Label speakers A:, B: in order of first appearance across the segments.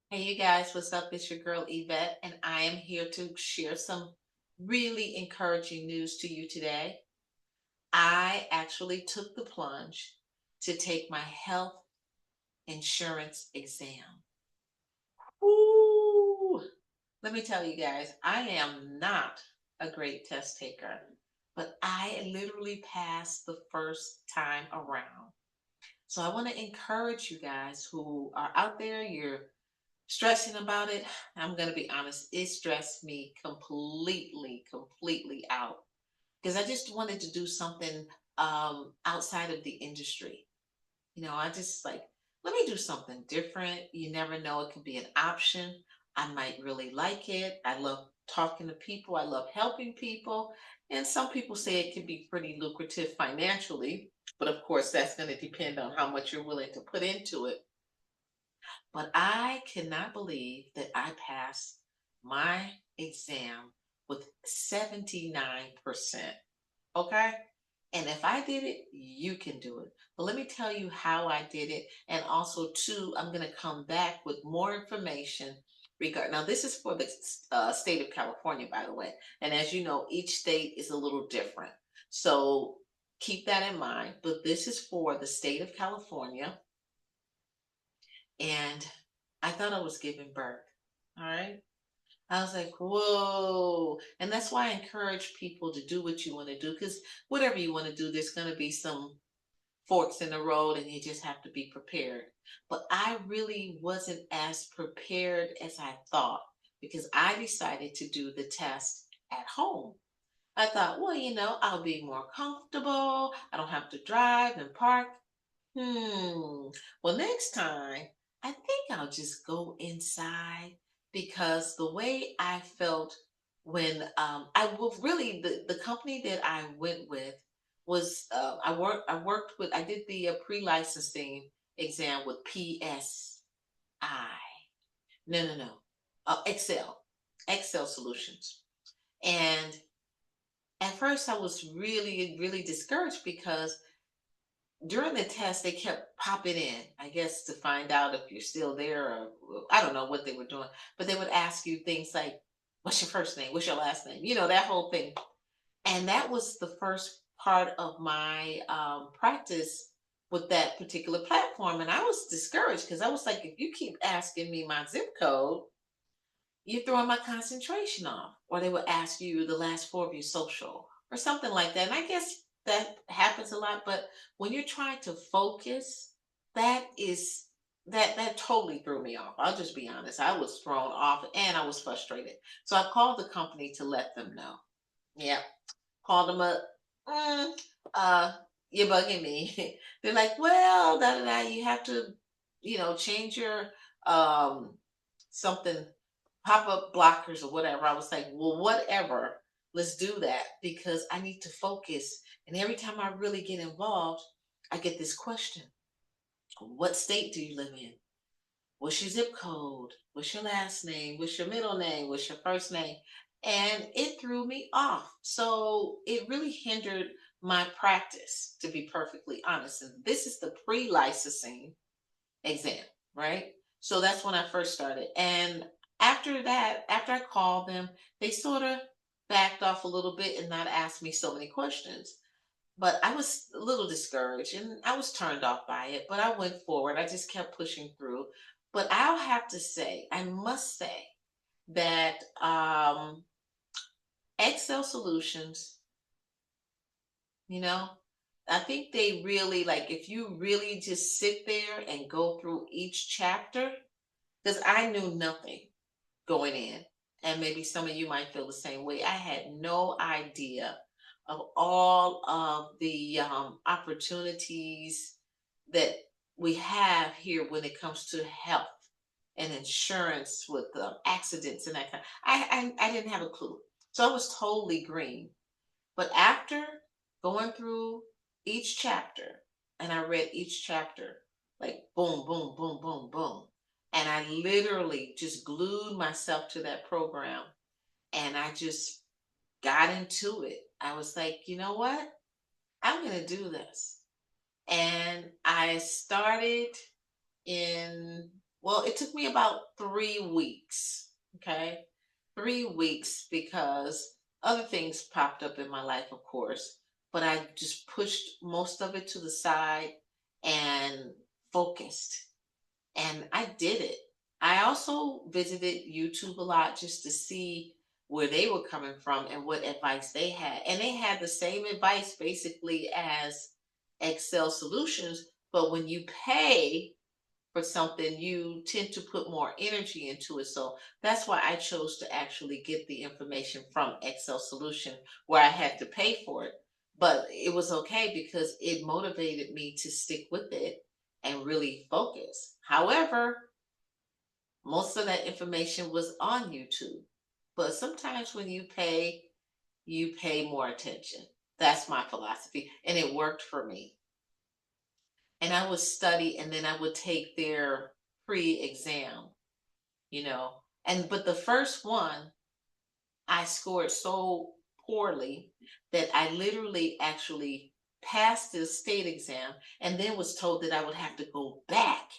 A: Hey, you guys, what's up? It's your girl Yvette, and I am here to share some really encouraging news to you today. I actually took the plunge to take my health insurance exam. Woo! Let me tell you guys, I am not a great test taker, but I literally passed the first time around. So I want to encourage you guys who are out there, you're stressing about it. I'm going to be honest, it stressed me completely out because I just wanted to do something outside of the industry. I just like, let me do something different. You never know, it could be an option. I might really like it. I love talking to people, I love helping people. And some people say it can be pretty lucrative financially, but of course, that's going to depend on how much you're willing to put into it. But I cannot believe that I passed my exam with 79%. Okay? And if I did it, you can do it. But let me tell you how I did it. And also, too, I'm going to come back with more information regarding. Now, this is for the state of California, by the way. And as you know, each state is a little different. So keep that in mind. But this is for the state of California. And I thought I was giving birth. All right. I was like, whoa. And that's why I encourage people to do what you want to do because whatever you want to do, there's going to be some forks in the road and you just have to be prepared. But I really wasn't as prepared as I thought because I decided to do the test at home. I thought, well, I'll be more comfortable. I don't have to drive and park. Well, next time, I think I'll just go inside because the way I felt when I will really the company that I went with was I worked with I did the pre-licensing exam with PSI. No. Excel Solutions. And at first I was really discouraged because during the test, they kept popping in, I guess, to find out if you're still there or I don't know what they were doing. But they would ask you things like, what's your first name? What's your last name? That whole thing. And that was the first part of my practice with that particular platform. And I was discouraged because I was like, if you keep asking me my zip code, you're throwing my concentration off. Or they would ask you the last four of your social or something like that. And I guess that happens a lot, but when you're trying to focus, that is that totally threw me off. I'll just be honest. I was thrown off and I was frustrated. So I called the company to let them know. Yeah. Called them up. Mm, uh, you're bugging me. They're like, well, you have to, change your something pop-up blockers or whatever. I was like, well, whatever. Let's do that because I need to focus. And every time I really get involved, I get this question. What state do you live in? What's your zip code? What's your last name? What's your middle name? What's your first name? And it threw me off. So it really hindered my practice, to be perfectly honest. And this is the pre-licensing exam, right? So that's when I first started. And after that, after I called them, they sort of backed off a little bit and not asked me so many questions. But I was a little discouraged and I was turned off by it, but I went forward. I just kept pushing through. But I'll have to say, I must say that Excel Solutions, you know, I think they really like if you really just sit there and go through each chapter, because I knew nothing going in. And maybe some of you might feel the same way. I had no idea of all of the opportunities that we have here when it comes to health and insurance with accidents and that kind. I didn't have a clue, so I was totally green. But after going through each chapter, and I read each chapter like boom, boom, boom, boom, boom. And I literally just glued myself to that program and I just got into it. I was like, you know what? I'm going to do this. And I started in Well, it took me about 3 weeks. Okay. 3 weeks because other things popped up in my life, of course, but I just pushed most of it to the side and focused. And I did it. I also visited YouTube a lot just to see where they were coming from and what advice they had. And they had the same advice basically as Excel Solutions, but when you pay for something, you tend to put more energy into it. So that's why I chose to actually get the information from Excel Solution where I had to pay for it. But it was okay because it motivated me to stick with it and really focus. However, most of that information was on YouTube. But sometimes when you pay more attention. That's my philosophy. And it worked for me. And I would study and then I would take their pre-exam, you know. And but the first one, I scored so poorly that I literally actually passed the state exam and then was told that I would have to go back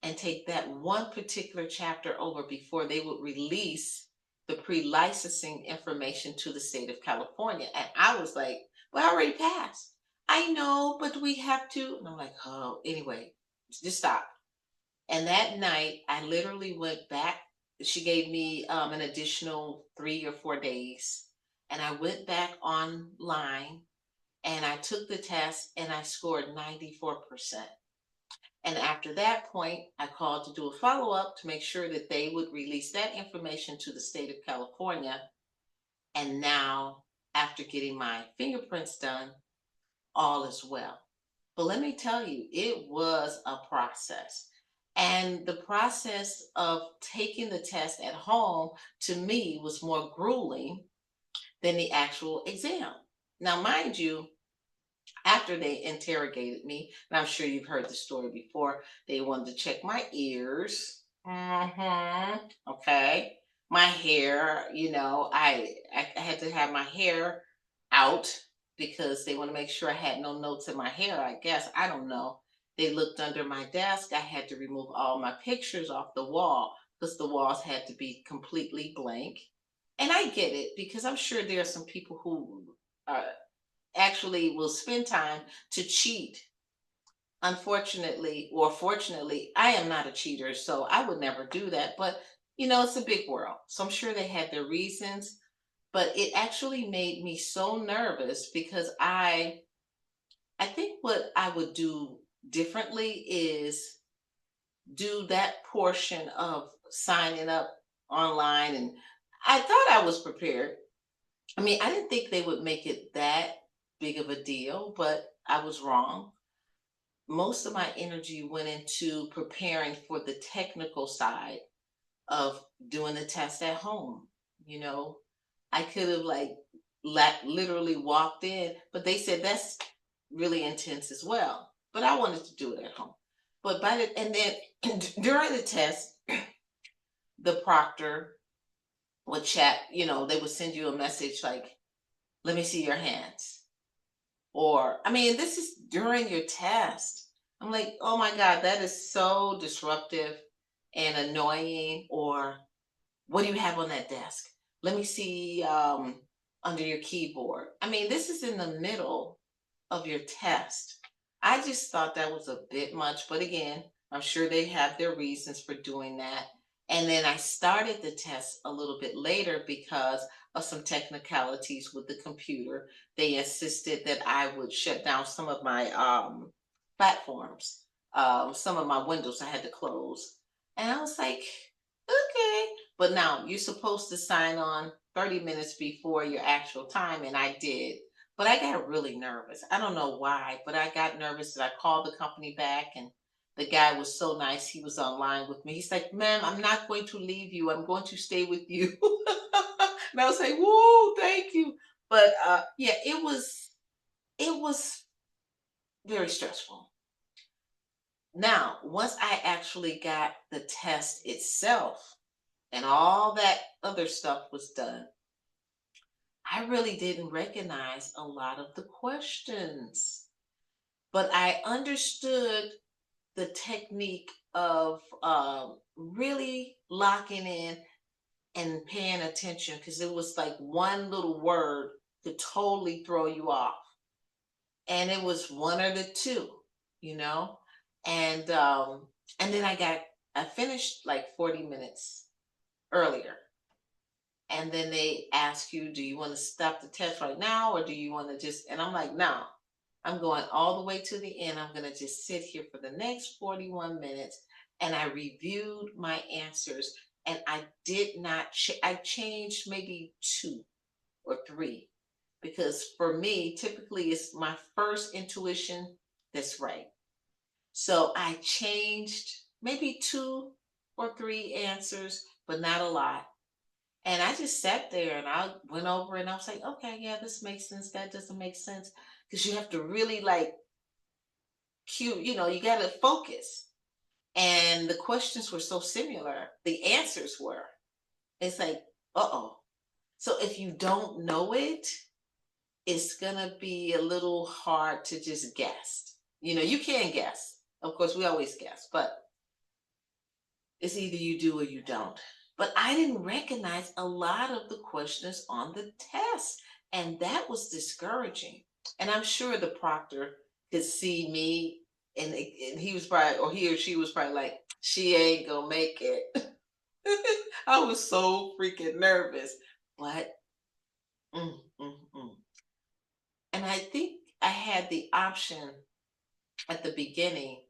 A: and take that one particular chapter over before they would release the pre-licensing information to the state of California. And I was like, well, I already passed. I know, but we have to. And I'm like, oh, anyway, just stop. And that night, I literally went back. She gave me an additional 3 or 4 days. And I went back online and I took the test and I scored 94%. And after that point, I called to do a follow up to make sure that they would release that information to the state of California. And now, after getting my fingerprints done, all is well. But let me tell you, it was a process. And the process of taking the test at home to me was more grueling than the actual exam. Now, mind you, after they interrogated me, and I'm sure you've heard the story before, they wanted to check my ears. Okay. My hair, I had to have my hair out because they want to make sure I had no notes in my hair, I guess. I don't know. They looked under my desk. I had to remove all my pictures off the wall because the walls had to be completely blank. And I get it because I'm sure there are some people who actually will spend time to cheat. Unfortunately, or fortunately, I am not a cheater, so I would never do that. But it's a big world. So I'm sure they had their reasons, but it actually made me so nervous because I think what I would do differently is do that portion of signing up online, and I thought I was prepared. I mean, I didn't think they would make it that big of a deal, but I was wrong. Most of my energy went into preparing for the technical side of doing the test at home. You know, I could have literally walked in, but they said that's really intense as well. But I wanted to do it at home. But and then during the test, the proctor would chat. They would send you a message like, "Let me see your hands." Or, I mean, this is during your test. I'm like, oh my God, that is so disruptive and annoying. Or, what do you have on that desk? Let me see under your keyboard. I mean, this is in the middle of your test. I just thought that was a bit much. But again, I'm sure they have their reasons for doing that. And then I started the test a little bit later because of some technicalities with the computer. They insisted that I would shut down some of my platforms, some of my windows I had to close. And I was like, okay. But now you're supposed to sign on 30 minutes before your actual time, and I did. But I got really nervous. I don't know why, but I got nervous that I called the company back, and the guy was so nice. He was online with me. He's like, ma'am, I'm not going to leave you. I'm going to stay with you. And I was like, woo, thank you. But yeah, it was very stressful. Now, once I actually got the test itself and all that other stuff was done, I really didn't recognize a lot of the questions. But I understood the technique of really locking in and paying attention, because it was like one little word could totally throw you off. And it was one or the two, you know? And and then I finished like 40 minutes earlier. And then they ask you, do you want to stop the test right now, or do you want to just, and I'm like, no, I'm going all the way to the end. I'm going to just sit here for the next 41 minutes. And I reviewed my answers, and I did not, I changed maybe two or three, because for me, typically it's my first intuition that's right. So I changed maybe two or three answers, but not a lot. And I just sat there and I went over and I was like, okay, yeah, this makes sense. That doesn't make sense. Because you have to really like you got to focus. And the questions were so similar. The answers were. It's like, uh-oh. So if you don't know it, it's going to be a little hard to just guess. You can guess. Of course, we always guess, but it's either you do or you don't. But I didn't recognize a lot of the questions on the test, and that was discouraging. And I'm sure the proctor could see me, and he was probably, or he or she was probably like, she ain't gonna make it. I was so freaking nervous, but mm, mm, mm. And I think I had the option at the beginning,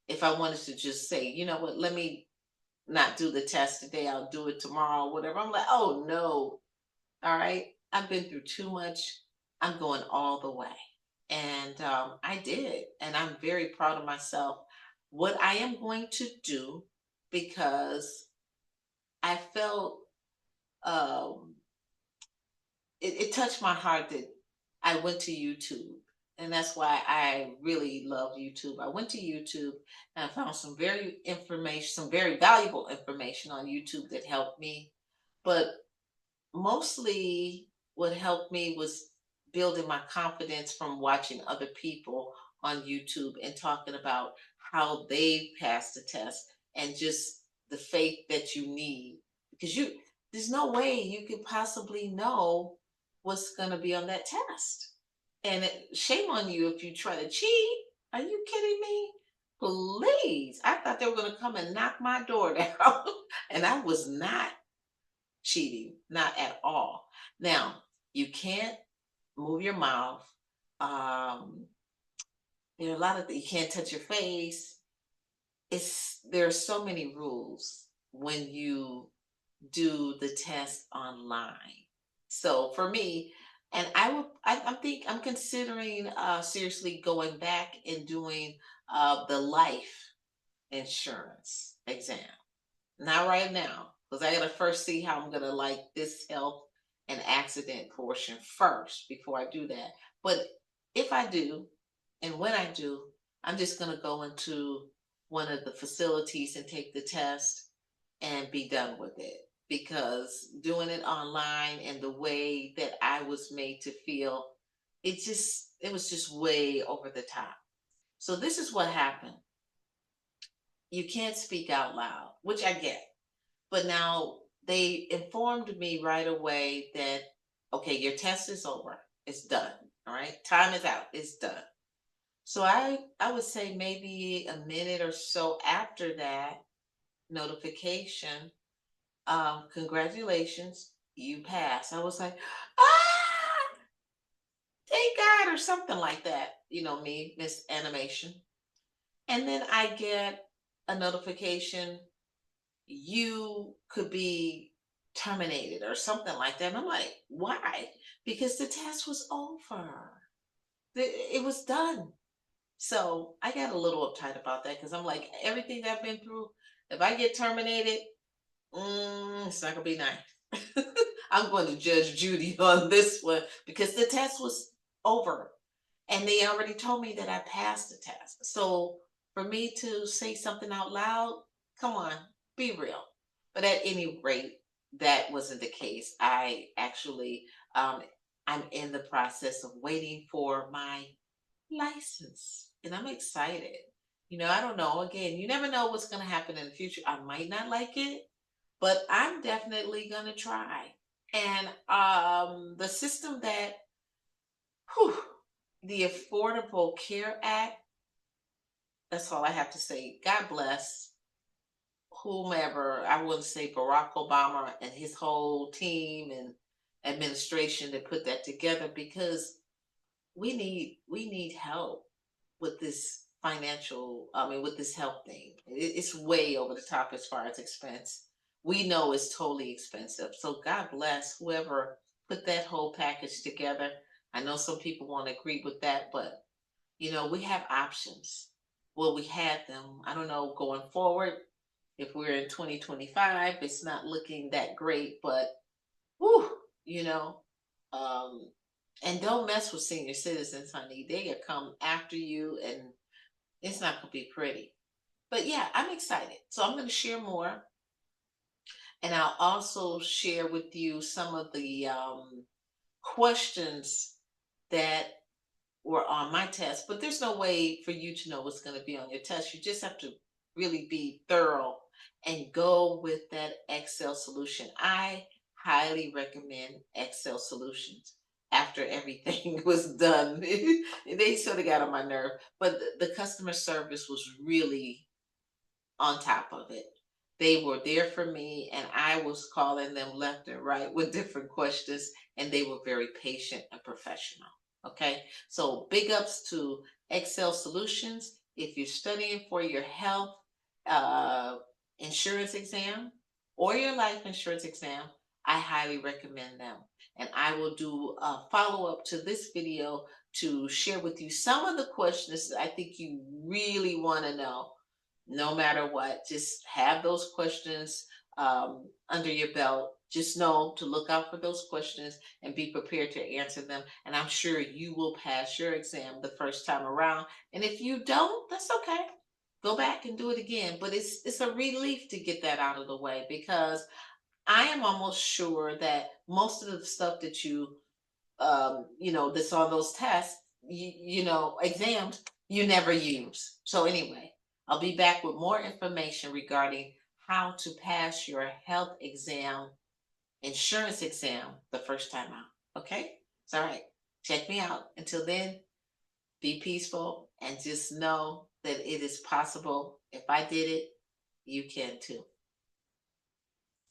A: if I wanted to just say, you know what, let me not do the test today, I'll do it tomorrow, whatever. I'm like, oh no. All right. I've been through too much. I'm going all the way. And I did. And I'm very proud of myself. What I am going to do, because I felt um, it touched my heart that I went to YouTube. And that's why I really love YouTube. I went to YouTube and I found some very valuable information on YouTube that helped me. But mostly what helped me was building my confidence from watching other people on YouTube and talking about how they passed the test, and just the faith that you need, because there's no way you could possibly know what's going to be on that test. And shame on you if you try to cheat. Are you kidding me? Please. I thought they were going to come and knock my door down. And I was not cheating, not at all. Now, you can't move your mouth. Um, there are a lot of you can't touch your face. There are so many rules when you do the test online. So for me, and I'm considering seriously going back and doing the life insurance exam. Not right now, because I gotta first see how I'm gonna like this health and accident portion first before I do that. But if I do, and when I do, I'm just gonna go into one of the facilities and take the test and be done with it. Because doing it online and the way that I was made to feel, it was just way over the top. So this is what happened. You can't speak out loud, which I get. But now they informed me right away that, okay, your test is over. It's done. All right. Time is out. It's done. So I would say maybe a minute or so after that notification, congratulations, you passed. I was like, ah, thank God, or something like that. Me, Miss Animation. And then I get a notification, you could be terminated or something like that. And I'm like, why? Because the test was over. It was done. So I got a little uptight about that, because I'm like, everything that I've been through, if I get terminated, it's not gonna be nice. I'm going to judge Judy on this one, because the test was over and they already told me that I passed the test. So for me to say something out loud, come on, be real. But at any rate, that wasn't the case. Um, I'm in the process of waiting for my license, and I'm excited. I don't know. Again, you never know what's going to happen in the future. I might not like it, but I'm definitely going to try. And the system that, whew, the Affordable Care Act, that's all I have to say. God bless whomever. I wouldn't say Barack Obama and his whole team and administration that put that together, because we need help with this with this health thing. It's way over the top as far as expense. We know it's totally expensive. So God bless whoever put that whole package together. I know some people won't agree with that, but we have options. Well, we had them. I don't know going forward. If we're in 2025, it's not looking that great, but whew, you know, um, and don't mess with senior citizens, honey. They will come after you, and it's not going to be pretty. But yeah, I'm excited. So I'm going to share more, and I'll also share with you some of the questions that were on my test. But there's no way for you to know what's going to be on your test. You just have to really be thorough and go with that Excel solution. I highly recommend Excel solutions after everything was done. They sort of got on my nerve, but the customer service was really on top of it. They were there for me, and I was calling them left and right with different questions, and they were very patient and professional. Okay, so big ups to Excel Solutions. If you're studying for your health uh, insurance exam or your life insurance exam, I highly recommend them. And I will do a follow up to this video to share with you some of the questions that I think you really want to know. No matter what, just have those questions under your belt. Just know to look out for those questions and be prepared to answer them. And I'm sure you will pass your exam the first time around. And if you don't, that's okay. Go back and do it again. But it's a relief to get that out of the way, because I am almost sure that most of the stuff that that's on those tests, exams, you never use. So anyway, I'll be back with more information regarding how to pass your health exam, insurance exam the first time out. Okay? It's all right. Check me out. Until then, be peaceful and just know that it is possible. If I did it, you can too.